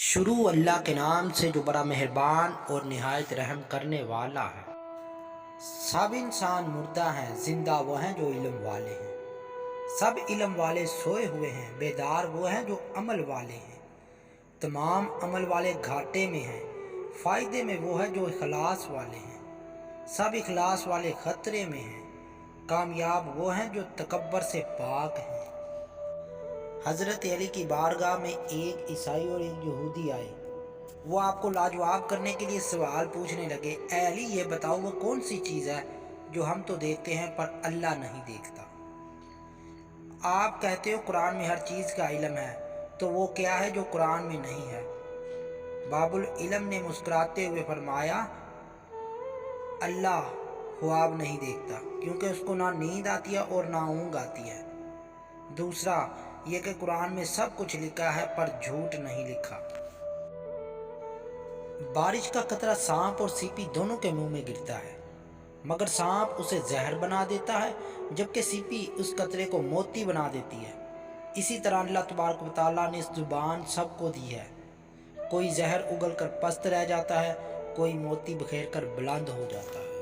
شروع اللہ کے نام سے جو بڑا مہربان اور نہایت رحم کرنے والا ہے۔ سب انسان مردہ ہیں، زندہ وہ ہیں جو علم والے ہیں۔ سب علم والے سوئے ہوئے ہیں، بیدار وہ ہیں جو عمل والے ہیں۔ تمام عمل والے گھاٹے میں ہیں، فائدے میں وہ ہے جو اخلاص والے ہیں۔ سب اخلاص والے خطرے میں ہیں، کامیاب وہ ہیں جو تکبر سے پاک ہیں۔ حضرت علی کی بارگاہ میں ایک عیسائی اور ایک یہودی آئے۔ وہ آپ کو لاجواب کرنے کے لیے سوال پوچھنے لگے، اے علی یہ بتاؤ وہ کون سی چیز ہے جو ہم تو دیکھتے ہیں پر اللہ نہیں دیکھتا؟ آپ کہتے ہو قرآن میں ہر چیز کا علم ہے، تو وہ کیا ہے جو قرآن میں نہیں ہے؟ باب العلم نے مسکراتے ہوئے فرمایا، اللہ خواب نہیں دیکھتا کیونکہ اس کو نہ نیند آتی ہے اور نہ اونگ آتی ہے۔ دوسرا یہ کہ قرآن میں سب کچھ لکھا ہے پر جھوٹ نہیں لکھا۔ بارش کا قطرہ سانپ اور سیپی دونوں کے منہ میں گرتا ہے، مگر سانپ اسے زہر بنا دیتا ہے جبکہ سیپی اس قطرے کو موتی بنا دیتی ہے۔ اسی طرح اللہ تبارک و تعالیٰ نے اس زبان سب کو دی ہے، کوئی زہر اگل کر پست رہ جاتا ہے، کوئی موتی بکھیر کر بلند ہو جاتا ہے۔